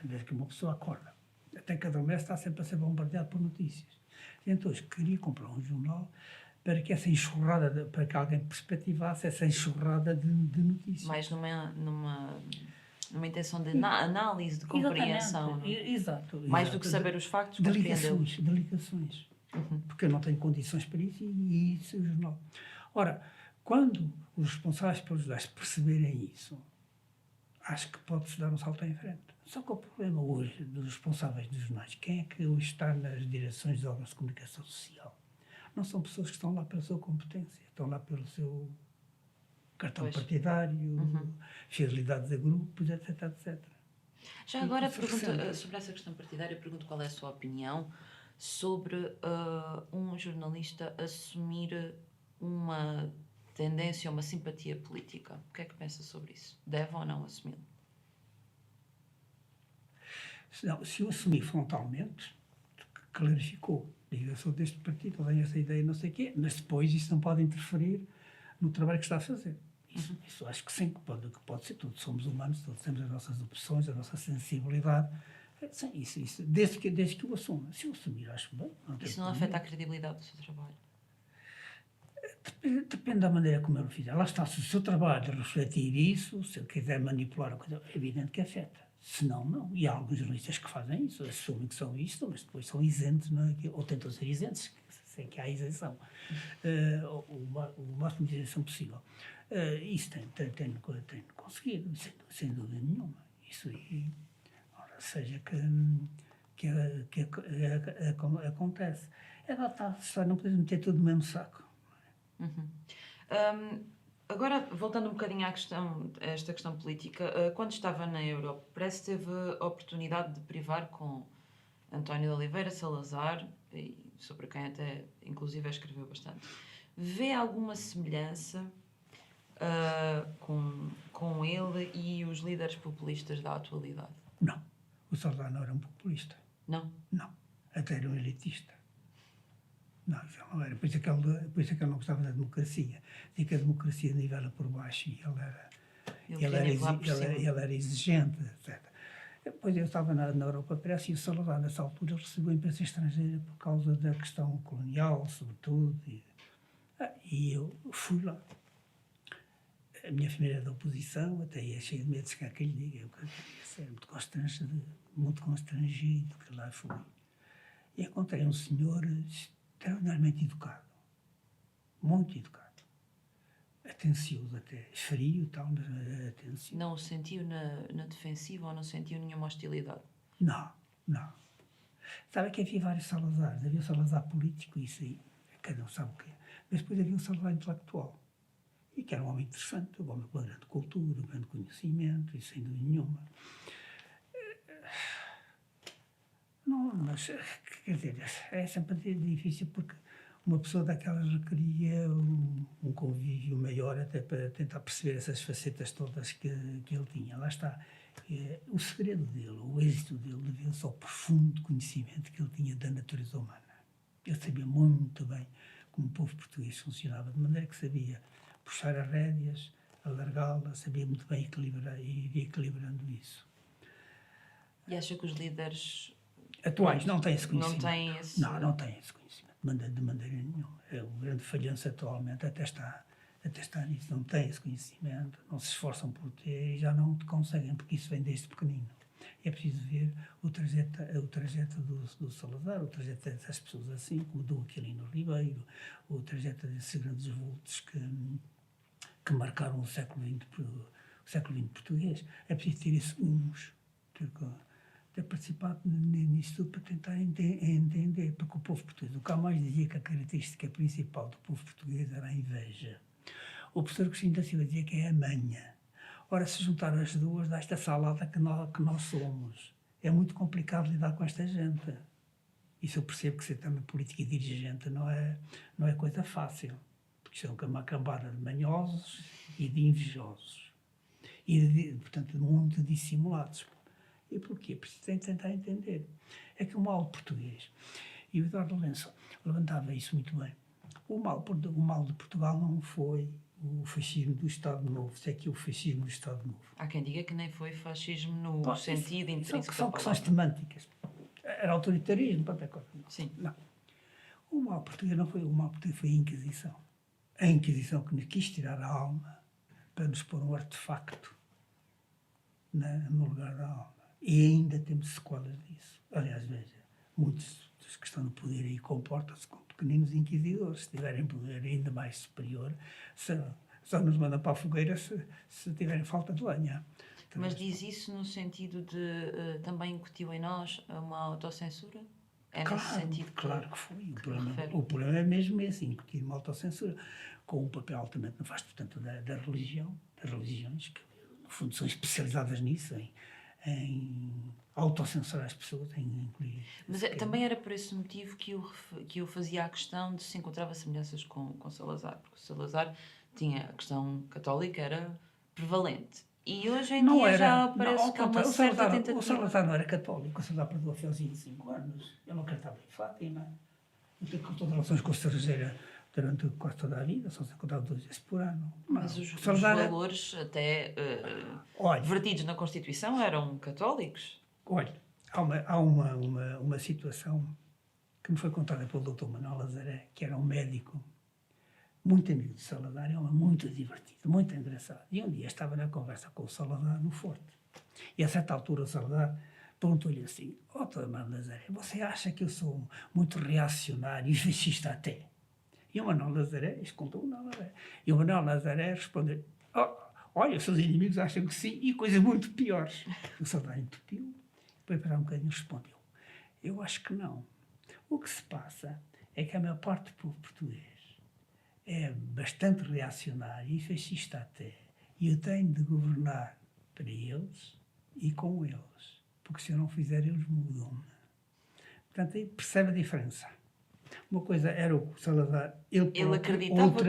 Desde que uma pessoa acorda. Até cada mês está sempre a ser bombardeado por notícias. Então hoje queria comprar um jornal para que essa enxurrada, para que alguém perspectivasse essa enxurrada de notícias. Mais numa intenção de análise, de compreensão. Não? Exato. Mais do que saber os factos, compreendê-los. De ligações. Porque eu não tenho condições para isso e isso é o jornal. Ora, quando os responsáveis pelos jornais perceberem isso, acho que pode-se dar um salto em frente. Só que o problema hoje dos responsáveis dos jornais, quem é que hoje está nas direções de órgãos de comunicação social? Não são pessoas que estão lá pela sua competência, estão lá pelo seu cartão partidário, fidelidades a grupos, etc, etc. Já agora, pergunto, sobre essa questão partidária, pergunto qual é a sua opinião sobre um jornalista assumir uma tendência, uma simpatia política. O que é que pensa sobre isso? Deve ou não assumi-lo? Se eu assumir frontalmente, clarificou. Eu sou deste partido, eu tenho essa ideia, não sei o quê, mas depois isso não pode interferir no trabalho que está a fazer. Isso acho que sim, que pode ser. Todos somos humanos, todos temos as nossas opções, a nossa sensibilidade. Sim, isso desde que eu assuma. Se eu assumir, acho bem. Isso não afeta a credibilidade do seu trabalho? Depende da maneira como ele fizer. Lá está, se o seu trabalho refletir isso, se ele quiser manipular a coisa, é evidente que afeta. Se não, não. E há alguns jornalistas que fazem isso, assumem que são isto, mas depois são isentos, não é? Ou tentam ser isentos, sei que há isenção. O máximo de isenção possível. Isso tem conseguido, sem dúvida nenhuma. Isso aí, ora, seja que acontece. É lá está, só não podemos meter tudo no mesmo saco. Agora, voltando um bocadinho a esta questão política, quando estava na Europa, parece que teve a oportunidade de privar com António de Oliveira Salazar, e sobre quem até, inclusive, escreveu bastante. Vê alguma semelhança com ele e os líderes populistas da atualidade? Não. O Salazar não era um populista. Não? Não. Até era um elitista. Não, isso não era. Por isso é que ele não gostava da democracia. Dizia que a democracia nivela por baixo e ele era exigente, etc. Depois eu estava na Europa Press e o Salazar, nessa altura, recebeu a imprensa estrangeira por causa da questão colonial, sobretudo. E eu fui lá. A minha família era da oposição, até ia cheia de medo de chegar que lhe diga. Eu era muito constrangido que lá fui. E encontrei um senhor extraordinariamente educado. Muito educado. Atencioso até. Frio e tal, mas atencioso. Não o sentiu na defensiva ou não sentiu nenhuma hostilidade? Não. Sabe que havia vários Salazares. Havia o Salazar político, isso aí. Cada um sabe o que é. Mas depois havia o Salazar intelectual. E que era um homem interessante, um homem com uma grande cultura, um grande conhecimento, e sem dúvida nenhuma. Não, mas, quer dizer, é sempre difícil porque uma pessoa daquelas requeria um convívio maior até para tentar perceber essas facetas todas que ele tinha. Lá está. O segredo dele, o êxito dele, devia-se ao profundo conhecimento que ele tinha da natureza humana. Ele sabia muito bem como o povo português funcionava, de maneira que sabia puxar as rédeas, alargá-las, sabia muito bem equilibrar e ir equilibrando isso. E acha que os líderes atuais não têm esse conhecimento? Não têm esse conhecimento, de maneira nenhuma. É o grande falhanço atualmente, até está nisso, não têm esse conhecimento, não se esforçam por ter e já não conseguem, porque isso vem desde pequenino. É preciso ver o trajeto do Salazar, o trajeto dessas pessoas assim, como o do Aquilino Ribeiro, o trajeto desses grandes vultos que marcaram o século XX português. É preciso ter esse ter participado nisso tudo para tentar entender, porque o povo português, o que mais dizia que a característica principal do povo português era a inveja. O professor Cristina da Silva dizia que é a manha. Ora, se juntar as duas, dá esta salada que nós somos. É muito complicado lidar com esta gente. Isso eu percebo que ser também político e dirigente não é coisa fácil. Porque são uma cambada de manhosos e de invejosos. E, portanto, muito dissimulados. E porquê? Preciso tentar entender. É que o mal português, e o Eduardo Lourenço levantava isso muito bem, o mal de Portugal não foi o fascismo do Estado Novo, se é que o fascismo do Estado Novo. Há quem diga que nem foi fascismo no sentido intrínseco são questões semânticas. Era autoritarismo, para coisa. Sim. Não. O mal português não foi o mal português, foi a Inquisição. A Inquisição que nos quis tirar a alma para nos pôr um artefacto no lugar da alma. E ainda temos sequelas disso. Aliás, veja, muitos dos que estão no poder aí comportam-se como pequeninos inquisidores. Se tiverem poder ainda mais superior, só nos mandam para a fogueira se tiverem falta de lenha. Mas diz isso no sentido de também incutiu em nós uma autocensura? É claro, nesse sentido que... Claro que foi. O problema é mesmo esse, incutir uma autocensura, com um papel altamente nefasto, portanto, da religião, das religiões, que no fundo são especializadas nisso, em autocensurar as pessoas, em incluir... Mas também era por esse motivo que eu fazia a questão de se encontrava semelhanças com Salazar, porque o Salazar tinha a questão católica, era prevalente. E hoje em dia já parece que há uma certa tentativa... O Salazar não era católico, o Salazar perdoou a Felzinho de 5 anos, ele não cantava em Fátima, não teve relações com a estrangeira durante quase toda a vida, só se encontrava 2 vezes por ano. Mas os valores até vertidos na Constituição eram católicos? Olha, há uma situação que me foi contada pelo Dr. Manuel Lazaré, que era um médico muito amigo de Salazar, é um homem muito divertido, muito engraçado. E um dia estava na conversa com o Salazar no Forte. E a certa altura o Salazar perguntou-lhe assim: ó, Dr. Manuel Nazaré, você acha que eu sou muito reacionário e fascista até? E o Manuel Nazaré, isto contou o Manuel Nazaré, e o Manuel Nazaré respondeu: olha, os seus inimigos acham que sim, e coisas muito piores. O Salazar entupiu, depois para um bocadinho respondeu: eu acho que não. O que se passa é que a maior parte do povo português é bastante reacionário e fascista até, e eu tenho de governar para eles e com eles, porque se eu não fizer eles mudam-me. Portanto, aí percebe a diferença. Uma coisa era o Salazar, ele acreditava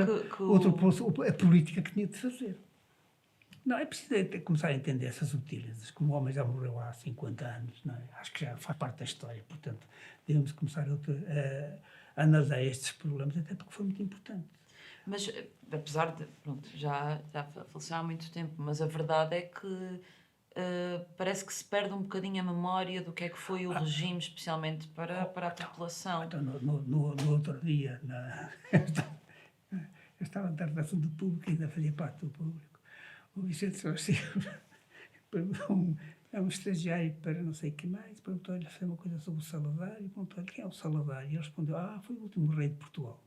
a política que tinha de fazer. Não, é preciso começar a entender essas sutilezas, como o homem já morreu há 50 anos, não é? Acho que já faz parte da história, portanto, devemos começar a analisar estes problemas, até porque foi muito importante. Mas, apesar de, pronto, já faleceu há muito tempo, mas a verdade é que parece que se perde um bocadinho a memória do que é que foi o regime, especialmente para a população. Então, no outro dia, eu estava na redação do Público, ainda fazia parte do Público. O Vicente Silva perguntou a um estagiário para não sei o que mais, perguntou-lhe uma coisa sobre o Salazar e perguntou-lhe quem é o Salazar. E ele respondeu: foi o último rei de Portugal.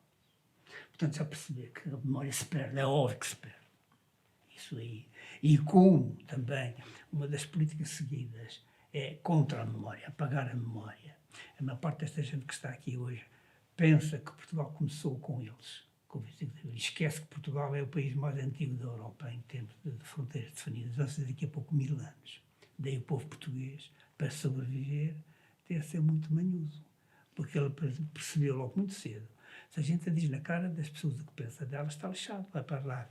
Portanto, já perceber que a memória se perde, é óbvio que se perde. Isso aí. E como também uma das políticas seguidas é contra a memória, apagar a memória. A maior parte desta gente que está aqui hoje pensa que Portugal começou com eles. Esquece que Portugal é o país mais antigo da Europa em termos de fronteiras definidas, vai ser daqui a pouco 1000 anos. Daí o povo português, para sobreviver, tem a ser muito manhoso, porque ele percebeu logo muito cedo. Se a gente diz na cara das pessoas o que pensa delas, está lixado. Vai para lá,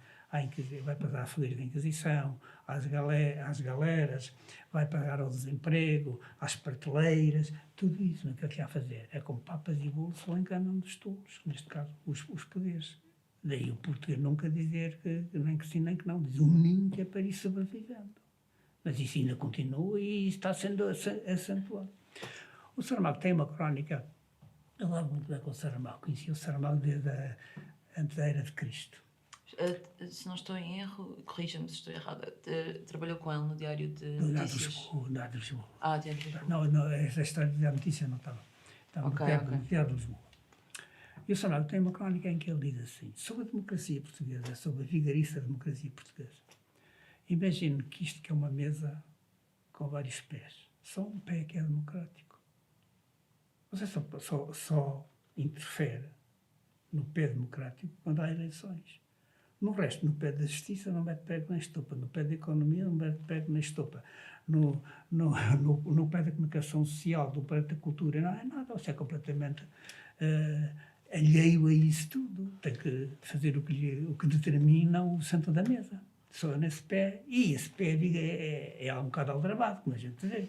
vai para a fogueira da Inquisição, às galeras, vai pagar ao desemprego, às prateleiras, tudo isso. O que é que há a fazer? É com papas e bolos, só enganam dos tolos, neste caso, os poderes. Daí o português nunca dizer que nem que sim, nem que não. Diz um ninho que é para ir sobrevivendo. Mas isso ainda continua e está sendo acentuado. O Saramago tem uma crónica. Eu lembro muito bem com o Saramago. Conhecia o Saramago desde antes da Era de Cristo. Se não estou em erro, corrija-me se estou errada, trabalhou com ele no Diário de Notícias. Notícias. Diário de Lisboa. Diário de Lisboa. Não, essa história da notícia não estava. Estava no Diário de Lisboa. E o Saramago tem uma crónica em que ele diz assim: sobre a democracia portuguesa, sobre a vigariça da democracia portuguesa. Imagine que isto que é uma mesa com vários pés. Só um pé que é democrático. Você só interfere no pé democrático quando há eleições. No resto, no pé da justiça, não mete prego na estopa. No pé da economia, não mete prego na estopa. No pé da comunicação social, no pé da cultura, não é nada. Você é completamente alheio a isso tudo. Tem que fazer o que determina o centro da mesa. Só nesse pé. E esse pé é um bocado aldrabado, como a gente vê.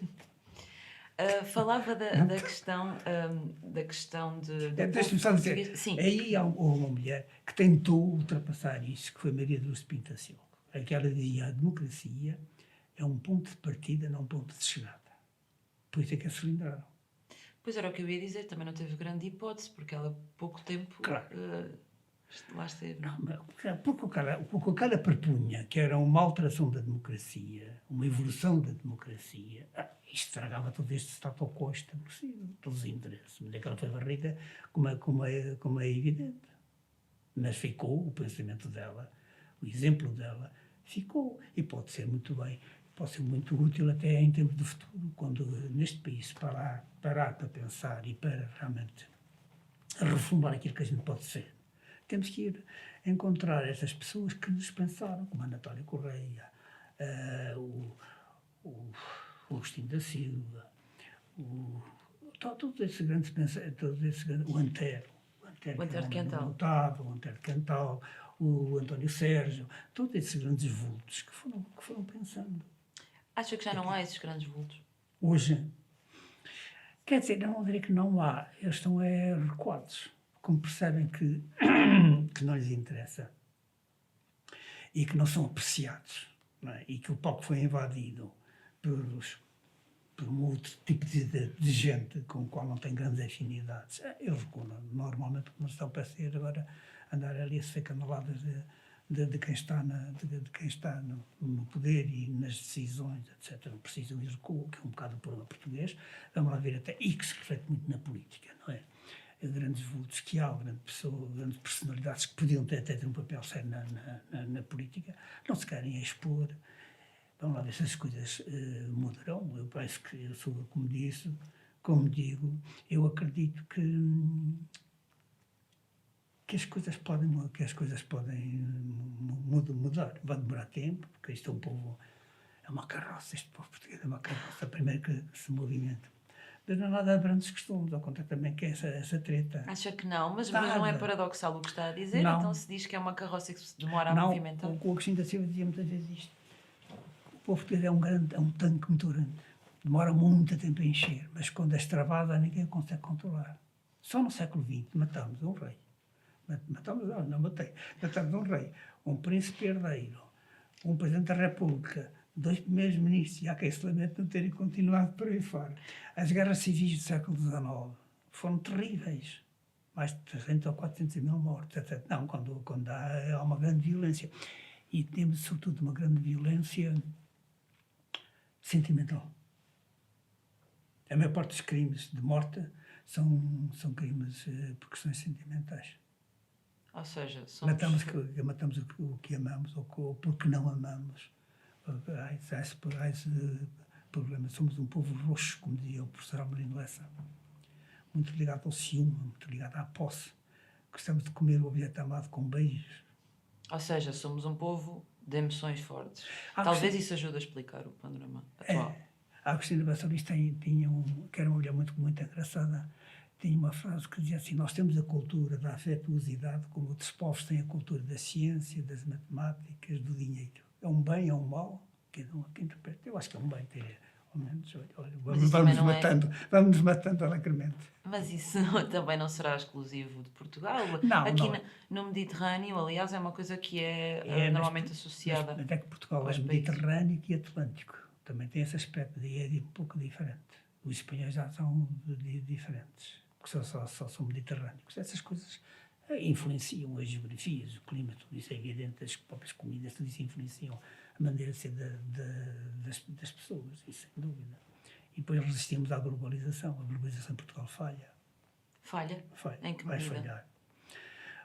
Falava da questão de Deixa-me só dizer, sim. Aí há uma mulher que tentou ultrapassar isso, que foi Maria de Luz de Pintaciolo. Aquela dizia: a democracia é um ponto de partida, não um ponto de chegada. Por isso é que a cilindraram. Pois era o que eu ia dizer, também não teve grande hipótese, porque ela pouco tempo lá esteve. Não, porque o cara propunha que era uma alteração da democracia, uma evolução da democracia, isto estragava todo este status quo estabelecido, todos os interesses. Mas é que ela foi varrida como é evidente. Mas ficou o pensamento dela, o exemplo dela, ficou. E pode ser muito útil até em termos de futuro, quando neste país parar para pensar e para realmente reformar aquilo que a gente pode ser. Temos que ir encontrar essas pessoas que nos pensaram, como a Natália Correia, o Agostinho da Silva, todos esses grandes pensadores, o Antero de Quental, o Antero de Quental, o António Sérgio, todos esses grandes vultos que foram pensando. Acha que já não há esses grandes vultos? Hoje, quer dizer, não diria que não há, eles estão recuados. Como percebem que não lhes interessa e que não são apreciados, não é? E que o palco foi invadido por um outro tipo de gente com o qual não tem grandes afinidades, eles recuam normalmente, porque não estão para ser agora andar ali a ser caneladas de quem está, de quem está no poder e nas decisões, etc. Não precisam ir recuo, que é um bocado o problema português. Vamos lá ver até, e que se reflete muito na política, não é? Grandes vultos que há, grandes personalidades que podiam até ter um papel sério na política, não se querem expor. Vamos lá ver se as coisas mudarão. Eu penso que eu sou, como digo, eu acredito que as coisas podem mudar. Vai demorar tempo, porque isto é um povo, é uma carroça, este povo português é uma carroça, primeiro que se movimenta. Mas não há nada de grandes costumes, ao contrário também que é essa treta. Acha que não? Mas não é paradoxal o que está a dizer? Não. Então se diz que é uma carroça que se demora a Não, movimentar? o Agostinho da Silva dizia muitas vezes isto. O povo português é um tanque muito grande. Demora muito tempo a encher, mas quando é extravada ninguém consegue controlar. Só no século XX matámos um rei. Matámos um rei, um príncipe herdeiro, um presidente da República, 2 primeiros ministros, e há quem se lamente não terem continuado por aí fora. As guerras civis do século XIX foram terríveis. Mais de 300 ou 400 mil mortos, etc. Não, quando há uma grande violência. E temos, sobretudo, uma grande violência sentimental. A maior parte dos crimes de morte são crimes por questões sentimentais. Ou seja, matamos o que amamos ou porque não amamos. Há esse problema. Somos um povo roxo, como dizia o professor Amelino Lessa. Muito ligado ao ciúme, muito ligado à posse. Gostamos de comer o objeto amado com beijos. Ou seja, somos um povo de emoções fortes. Talvez isso ajude a explicar o panorama atual. A Agostina Bassolis que era uma mulher muito engraçada, tinha uma frase que dizia assim: nós temos a cultura da afetuosidade como outros povos têm a cultura da ciência, das matemáticas, do dinheiro. É um bem, é um mal? Cada um aqui interpreta. Eu acho que é um bem ter, ao menos, olha, vamos matando alegremente. Mas isso também não será exclusivo de Portugal? Não, aqui não. No Mediterrâneo, aliás, é uma coisa que é normalmente associada. Mas é que Portugal é Mediterrâneo e Atlântico. Também tem esse aspecto, e é um pouco diferente. Os espanhóis já são diferentes, porque só são mediterrâneos. Essas coisas influenciam as geografias, o clima, tudo isso é evidente, as próprias comidas, tudo isso influenciam a maneira de ser das pessoas, isso sem dúvida. E depois resistimos à globalização. A globalização em Portugal falha. Falha? Em que medida? Vai falhar.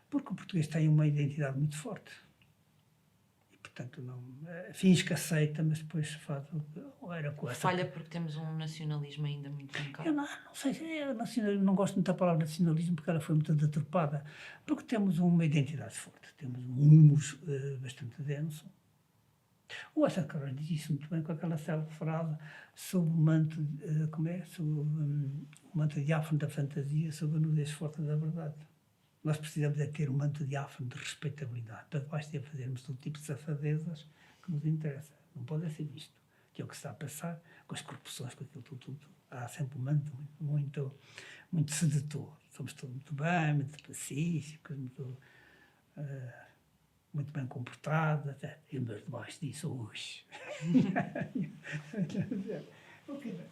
Porque o português tem uma identidade muito forte. Portanto, não, finge que aceita, mas depois faz era coisa. Falha porque temos um nacionalismo ainda muito vincado. Eu não sei, não gosto muito da palavra nacionalismo porque ela foi muito deturpada, porque temos uma identidade forte, temos um humus bastante denso. O Essa Carolina disse muito bem com aquela célebre frase sob o manto, sob o manto diáfano da fantasia, sob a nudez forte da verdade. Nós precisamos é ter um manto diáfano de respeitabilidade, para depois ter fazermos todo tipo de safadezas que nos interessa. Não pode ser isto, que é o que se está a passar, com as corrupções, com aquilo tudo. Há sempre um manto muito sedutor. Somos todos muito bem, muito pacíficos, muito bem comportados, até. E mas debaixo disso, hoje.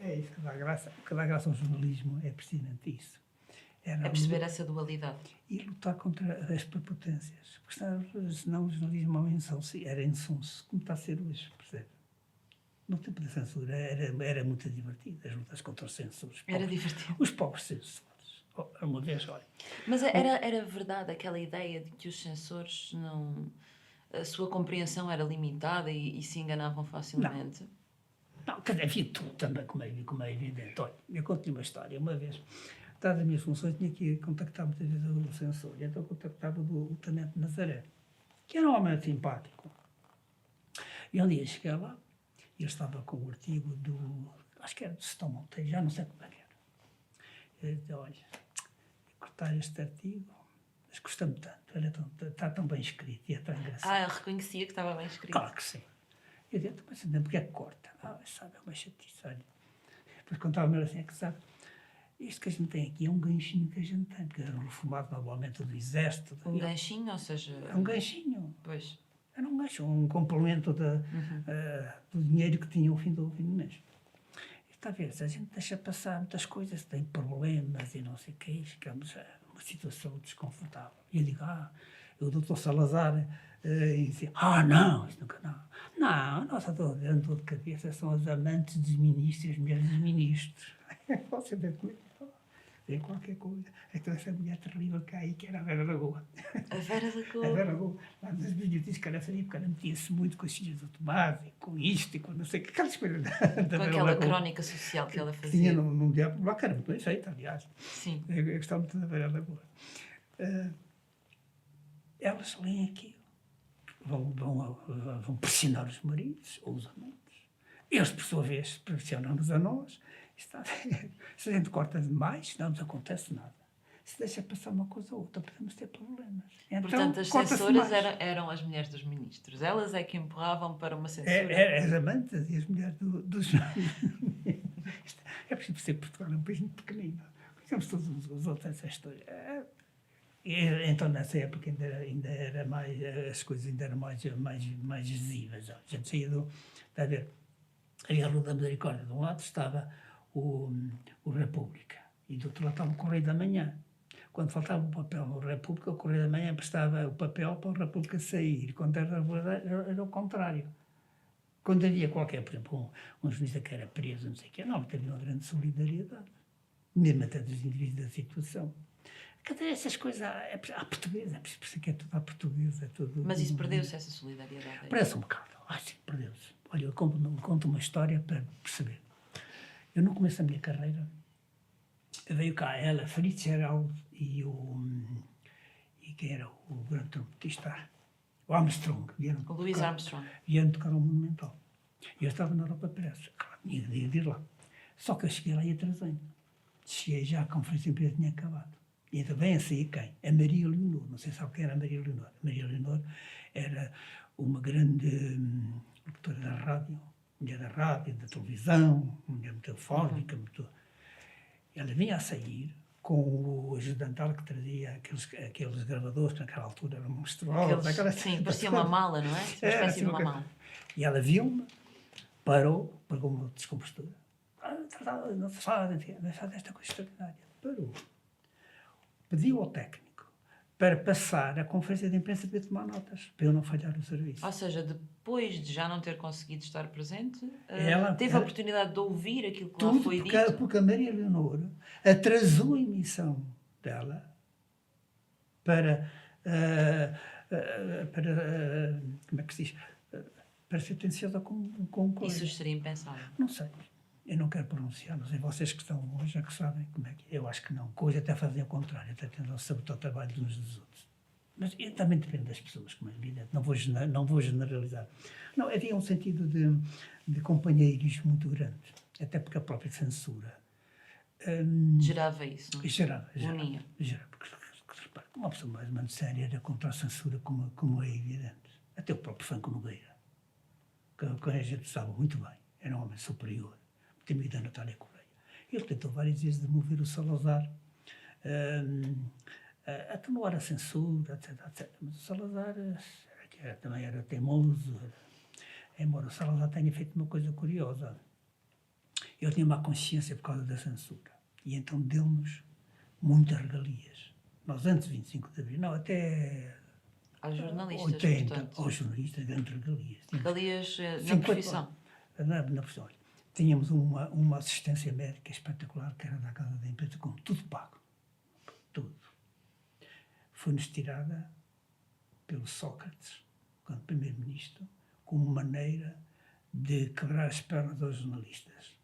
É isso que dá graça. O que dá graça ao jornalismo é precisamente isso. É perceber essa dualidade. E lutar contra as prepotências. Porque senão o jornalismo era insonso, como está a ser hoje, percebe? No tempo da censura era muito divertido, as lutas contra os censores. Era divertido. Os pobres censores. Uma vez, olha. Mas era verdade aquela ideia de que os censores a sua compreensão era limitada e se enganavam facilmente? Não, quer dizer, havia tudo também, como é evidente. Olha, eu conto-lhe uma história. Uma vez, dadas as minhas funções, tinha que contactar muitas vezes o censor. E então contactava o Tenente Nazaré, que era um homem simpático. E um dia cheguei lá, e ele estava com o artigo acho que era do Sestão Monteiro, já não sei como é que era. Ele disse: olha, cortar este artigo, mas custa-me tanto, está tão bem escrito e é tão engraçado. Ele reconhecia que estava bem escrito. Claro que sim. Eu disse: mas porque é que corta? Sabe, é uma chatice, olha. Depois contava-me assim: é que sabe, isto que a gente tem aqui é um ganchinho que a gente tem, porque era um reformado normalmente do exército. Um ganchinho, ou seja... É um ganchinho. Pois. Era um gancho, um complemento do dinheiro que tinha ao fim do mês. E está a ver, se a gente deixa passar muitas coisas, tem problemas e não sei o que, ficamos numa situação desconfortável. E eu digo: O doutor Salazar dizia, não, isso nunca não. Não, a nossa dor de cabeça são os amantes dos ministros e as mulheres dos ministros. Você deve ver qualquer coisa. Então essa mulher terrível que há aí, que era a Vera Lagoa. A Vera A Lagoa. Vera Lagoa, lá nos vídeos diz que ela sabia porque ela metia-se muito com as filhas do Tomás e com isto e com não sei o que, aquelas coisas da Com Vera aquela Lagoa. crónica social que ela Que fazia. tinha num diabo lá, que era muito bem feito, aliás. Sim. Eu gostava muito da Vera Lagoa. Elas leem aquilo. Vão pressionar os maridos ou os amantes. Eles, por sua vez, pressionam-nos a nós. Se a gente corta demais, não nos acontece nada. Se deixa passar uma coisa ou outra, podemos ter problemas. Então, Portanto, as censuras eram as mulheres dos ministros. Elas é que empurravam para uma censura. As amantes e as mulheres dos... É preciso ser Portugal, é um país muito pequenino. Conhecemos todos os outros essa história. Então, nessa época, ainda era mais, as coisas ainda eram mais visíveis. A gente saía está a ver, havia a Rua da Misericórdia. De um lado estava o República e do outro lado estava o Correio da Manhã. Quando faltava o papel no República, o Correio da Manhã prestava o papel para o República sair. Quando era o contrário. Quando havia qualquer, por exemplo, um jornalista que era preso, não sei o quê, não, havia uma grande solidariedade. Mesmo até dos indivíduos da situação. Cada essas coisas à portuguesa, é preciso que é tudo à portuguesa. Tudo, Mas isso perdeu-se, essa solidariedade? Parece um bocado. Sim, perdeu-se. Olha, eu conto uma história para perceber. Eu, no começo da minha carreira, veio cá ela, Fitzgerald e quem era o grande trompetista? O Armstrong. O Louis Armstrong. Vieram tocar ao Monumental. E eu estava na Europa Press. Claro, tinha de ir lá. Só que eu cheguei lá e atrasei-me. Cheguei já, a conferência de imprensa tinha acabado. E então vem a sair quem? A Maria Leonor. Não sei se sabe quem era a Maria Leonor. A Maria Leonor era uma grande locutora da rádio, mulher da rádio, da televisão, mulher muito fónica, muito... Ela vinha a sair com o ajudante dela que trazia aqueles gravadores, que naquela altura eram monstruosos. Sim, parecia uma mala, não é? Uma espécie assim, de uma mala. E ela viu-me, parou, pegou-me de descompostura. Não se faz esta coisa extraordinária. Parou. Pediu ao técnico para passar a conferência de imprensa para tomar notas, para eu não falhar o serviço. Ou seja, depois de já não ter conseguido estar presente, ela teve a oportunidade de ouvir aquilo que lá foi porque, dito? Porque a Maria Leonor atrasou a emissão dela para como é que se diz? Para ser atenciosa com coisa. Isso seria impensável. Não sei. Eu não quero pronunciar, não sei, vocês que estão hoje é que sabem como é que é. Eu acho que não. Coisa até fazem o contrário, até tentam sabotar o trabalho de uns dos outros. Mas também depende das pessoas, como é evidente. Não vou generalizar. Não, havia um sentido de companheirismo muito grande. Até porque a própria censura... gerava isso, não é? Gerava. Unia. Porque, repare, uma pessoa mais ou menos séria era contra a censura, como é evidente. Até o próprio Franco Nogueira, que a gente sabe muito bem, era um homem superior. Temido da Natália Correia. Ele tentou várias vezes demover o Salazar, atenuar a censura, etc. Mas o Salazar também era teimoso, embora o Salazar tenha feito uma coisa curiosa. Ele tinha má consciência por causa da censura. E então deu-nos muitas regalias. Nós, antes de 25 de Abril, não, até... Aos jornalistas, 80, portanto. aos jornalistas, grandes regalias. Regalias na profissão. Na profissão. Tínhamos uma assistência médica espetacular, que era da Casa da Imprensa, com tudo pago. Tudo. Foi-nos tirada pelo Sócrates, quando primeiro-ministro, como maneira de quebrar as pernas aos jornalistas.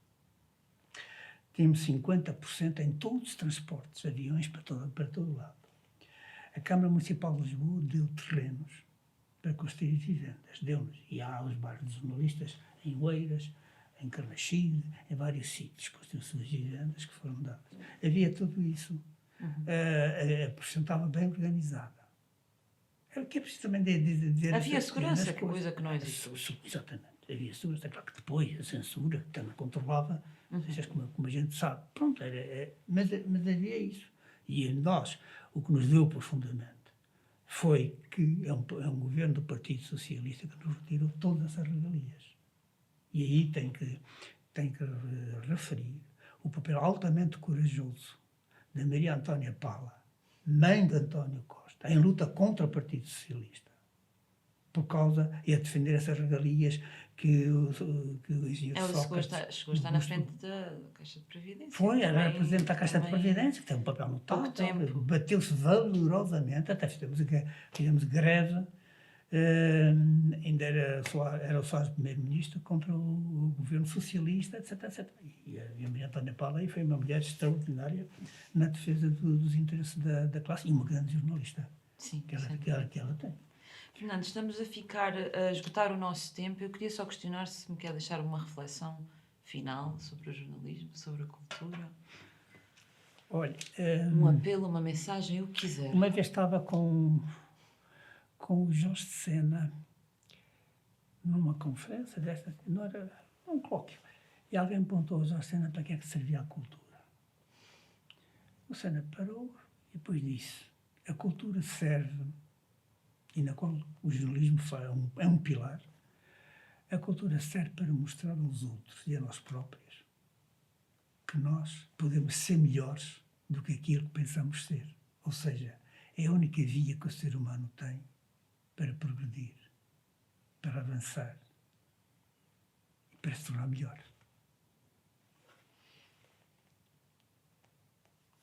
Tínhamos 50% em todos os transportes, aviões para todo lado. A Câmara Municipal de Lisboa deu terrenos para construir vivendas. Deu-nos. E há os bairros de jornalistas em Oeiras, em Carnaxide, em vários sítios, construíram suas vivendas que foram dadas. Havia tudo isso. A profissão estava bem organizada. É o que é preciso também dizer. Havia segurança, que coisa que não existe. Exatamente. Havia segurança. Claro que depois a censura também controlava, como a gente sabe. Pronto, mas havia isso. E nós, o que nos deu profundamente foi que é um governo do Partido Socialista que nos retirou todas essas regalias. E aí tem que referir o papel altamente corajoso da Maria Antónia Pala, mãe de António Costa, em luta contra o Partido Socialista, por causa e a defender essas regalias que o engenheiro Ela Sócrates... chegou a estar na frente da Caixa de Previdência. Foi, era também, presidente da Caixa de também Previdência, que tem um papel notável, tempo. bateu-se valorosamente, até fizemos greve, ainda era o Soares primeiro-ministro contra o governo socialista, etc, etc. E a Maria Antónia Paula aí foi uma mulher extraordinária na defesa dos interesses da classe e uma grande jornalista Sim, que ela tem. Fernando, estamos a esgotar o nosso tempo. Eu queria só questionar se me quer deixar uma reflexão final sobre o jornalismo, sobre a cultura. Olha, Um apelo, uma mensagem, o que quiser. uma vez estava com o Jorge de Sena numa conferência desta, não era um colóquio, e alguém perguntou ao Jorge de Sena para que é que servia a cultura. O Sena parou e depois disse: a cultura serve, e na qual o jornalismo é um pilar, a cultura serve para mostrar aos outros e a nós próprios que nós podemos ser melhores do que aquilo que pensamos ser. Ou seja, é a única via que o ser humano tem para progredir, para avançar e para se tornar melhor.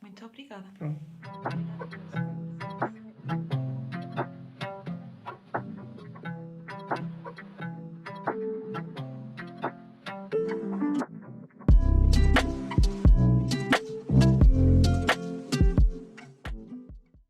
Muito obrigada. Pronto.